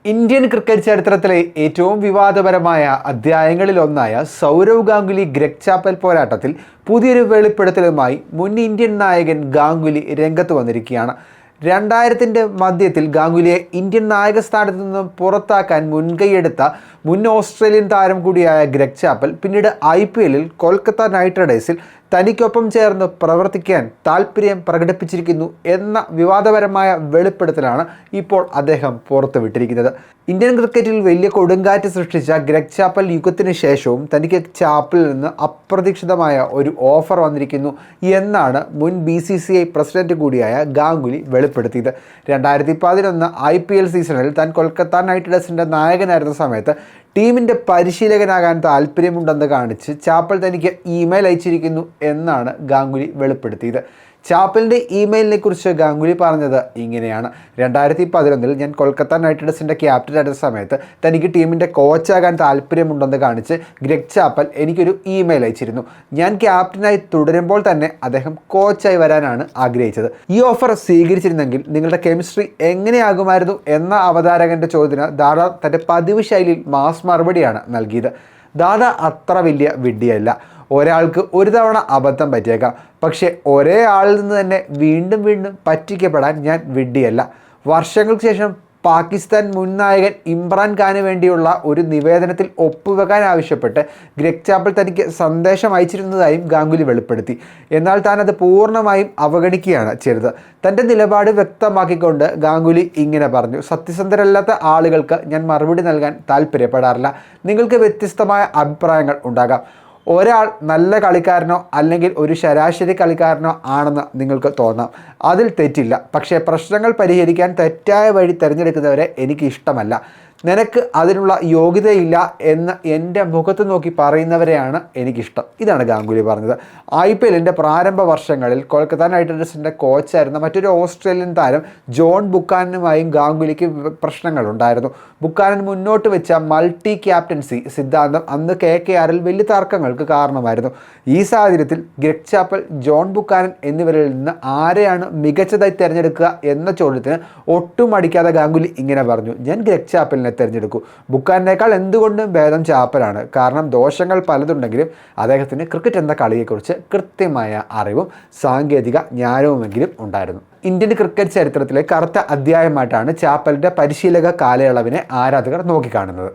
Indian cricket ചരിത്രത്തിലെ ഏറ്റവും വിവാദപരമായ അധ്യായങ്ങളിലൊന്നായ സൗരവ് ഗാംഗുലി ഗ്രെഗ് ചാപ്പൽ പോരാട്ടത്തിൽ പുതിയൊരു വെളിപ്പെടുത്തലുമായി മുൻ ഇന്ത്യൻ നായകൻ ഗാംഗുലി രംഗത്ത് വന്നിരിക്കുകയാണ്. 2000-ന്റെ മധ്യത്തിൽ ഗാംഗുലിയെ ഇന്ത്യൻ നായക സ്ഥാനത്ത് നിന്നും പുറത്താക്കാൻ മുൻകൈയെടുത്ത മുൻ ഓസ്ട്രേലിയൻ താരം കൂടിയായ ഗ്രെഗ് ചാപ്പൽ പിന്നീട് IPL-ൽ കൊൽക്കത്ത നൈറ്റ് റൈഡേഴ്സിൽ തനിക്കൊപ്പം ചേർന്ന് പ്രവർത്തിക്കാൻ താൽപ്പര്യം പ്രകടിപ്പിച്ചിരിക്കുന്നു എന്ന വിവാദപരമായ വെളിപ്പെടുത്തലാണ് ഇപ്പോൾ അദ്ദേഹം പുറത്തുവിട്ടിരിക്കുന്നത്. ഇന്ത്യൻ ക്രിക്കറ്റിൽ വലിയ കൊടുങ്കാറ്റ് സൃഷ്ടിച്ച ഗ്രെഗ് ചാപ്പൽ യുഗത്തിന് ശേഷവും തനിക്ക് ചാപ്പലിൽ നിന്ന് അപ്രതീക്ഷിതമായ ഒരു ഓഫർ വന്നിരിക്കുന്നു എന്നാണ് മുൻ BCCI പ്രസിഡന്റ് കൂടിയായ ഗാംഗുലി വെളിപ്പെടുത്തിയത്. 2011 IPL സീസണിൽ താൻ കൊൽക്കത്ത നൈറ്റ് റൈഡേഴ്സിൻ്റെ നായകനായിരുന്ന സമയത്ത് ടീമിൻ്റെ പരിശീലകനാകാൻ താല്പര്യമുണ്ടെന്ന് കാണിച്ച് ചാപ്പൽ തനിക്ക് ഇമെയിൽ അയച്ചിരിക്കുന്നു എന്നാണ് ഗാംഗുലി വെളിപ്പെടുത്തിയത്. ചാപ്പലിൻ്റെ ഇമെയിലിനെ കുറിച്ച് ഗാംഗുലി പറഞ്ഞത് ഇങ്ങനെയാണ്: 2011 ഞാൻ കൊൽക്കത്ത നൈറ്റ് റൈഡേഴ്സിൻ്റെ ക്യാപ്റ്റനായിരുന്ന സമയത്ത് തനിക്ക് ടീമിൻ്റെ കോച്ചാകാൻ താല്പര്യമുണ്ടെന്ന് കാണിച്ച് ഗ്രെഗ് ചാപ്പൽ എനിക്കൊരു ഇമെയിൽ അയച്ചിരുന്നു. ഞാൻ ക്യാപ്റ്റനായി തുടരുമ്പോൾ തന്നെ അദ്ദേഹം കോച്ചായി വരാനാണ് ആഗ്രഹിച്ചത്. ഈ ഓഫർ സ്വീകരിച്ചിരുന്നെങ്കിൽ നിങ്ങളുടെ കെമിസ്ട്രി എങ്ങനെയാകുമായിരുന്നു എന്ന അവതാരകൻ്റെ ചോദ്യത്തിന് ദാദ തൻ്റെ പതിവ് ശൈലിയിൽ മാസ് മറുപടിയാണ് നൽകിയത്. ദാദ അത്ര വലിയ വിഡ്ഢിയല്ല. ഒരാൾക്ക് ഒരു തവണ അബദ്ധം പറ്റിയേക്കാം, പക്ഷേ ഒരേ ആളിൽ നിന്ന് തന്നെ വീണ്ടും വീണ്ടും പറ്റിക്കപ്പെടാൻ ഞാൻ വിഡ്ഢിയല്ല. വർഷങ്ങൾക്ക് ശേഷം പാകിസ്ഥാൻ മുൻ നായകൻ ഇമ്രാൻ ഖാന് വേണ്ടിയുള്ള ഒരു നിവേദനത്തിൽ ഒപ്പുവെക്കാൻ ആവശ്യപ്പെട്ട് ഗ്രെഗ് ചാപ്പൽ തനിക്ക് സന്ദേശം അയച്ചിരുന്നതായും ഗാംഗുലി വെളിപ്പെടുത്തി. എന്നാൽ താൻ അത് പൂർണ്ണമായും അവഗണിക്കുകയാണ് ചെയ്തത്. തൻ്റെ നിലപാട് വ്യക്തമാക്കിക്കൊണ്ട് ഗാംഗുലി ഇങ്ങനെ പറഞ്ഞു: സത്യസന്ധരല്ലാത്ത ആളുകൾക്ക് ഞാൻ മറുപടി നൽകാൻ താല്പര്യപ്പെടാറില്ല. നിങ്ങൾക്ക് വ്യത്യസ്തമായ അഭിപ്രായങ്ങൾ ഉണ്ടാകാം. ഒരാൾ നല്ല കളിക്കാരനോ അല്ലെങ്കിൽ ഒരു ശരാശരി കളിക്കാരനോ ആണെന്ന് നിങ്ങൾക്ക് തോന്നാം, അതിൽ തെറ്റില്ല. പക്ഷേ പ്രശ്നങ്ങൾ പരിഹരിക്കാൻ തെറ്റായ വഴി തിരഞ്ഞെടുക്കുന്നവരെ എനിക്ക് ഇഷ്ടമല്ല. നിനക്ക് അതിനുള്ള യോഗ്യതയില്ല എന്ന് എൻ്റെ മുഖത്ത് നോക്കി പറയുന്നവരെയാണ് എനിക്കിഷ്ടം. ഇതാണ് ഗാംഗുലി പറഞ്ഞത്. IPL-ൻ്റെ പ്രാരംഭ വർഷങ്ങളിൽ കൊൽക്കത്ത നൈറ്റ് റൈഡേഴ്സിൻ്റെ കോച്ചായിരുന്ന മറ്റൊരു ഓസ്ട്രേലിയൻ താരം ജോൺ ബുക്കാനനുമായും ഗാംഗുലിക്ക് പ്രശ്നങ്ങളുണ്ടായിരുന്നു. ബുക്കാനൻ മുന്നോട്ട് വെച്ച മൾട്ടി ക്യാപ്റ്റൻസി സിദ്ധാന്തം അന്ന് KKR-ൽ വലിയ തർക്കങ്ങൾക്ക് കാരണമായിരുന്നു. ഈ സാഹചര്യത്തിൽ ഗ്രെഗ് ചാപ്പൽ, ജോൺ ബുക്കാനൻ എന്നിവരിൽ നിന്ന് ആരെയാണ് മികച്ചതായി തിരഞ്ഞെടുക്കുക എന്ന ചോദ്യത്തിന് ഒട്ടും അടിക്കാതെ ഗാംഗുലി ഇങ്ങനെ പറഞ്ഞു: ഞാൻ ഗ്രെഗ് ചാപ്പലിനെ തിരഞ്ഞെടുക്കൂ. ബുക്കാനേക്കാൾ എന്തുകൊണ്ടും ഭേദം ചാപ്പലാണ്. കാരണം ദോഷങ്ങൾ പലതുണ്ടെങ്കിലും അദ്ദേഹത്തിന് ക്രിക്കറ്റ് എന്ന കളിയെക്കുറിച്ച് കൃത്യമായ അറിവും സാങ്കേതിക ജ്ഞാനവുമെങ്കിലും ഉണ്ടായിരുന്നു. ഇന്ത്യൻ ക്രിക്കറ്റ് ചരിത്രത്തിലെ കറുത്ത അധ്യായമായിട്ടാണ് ചാപ്പലിൻ്റെ പരിശീലക കാലയളവിനെ ആരാധകർ നോക്കിക്കാണുന്നത്.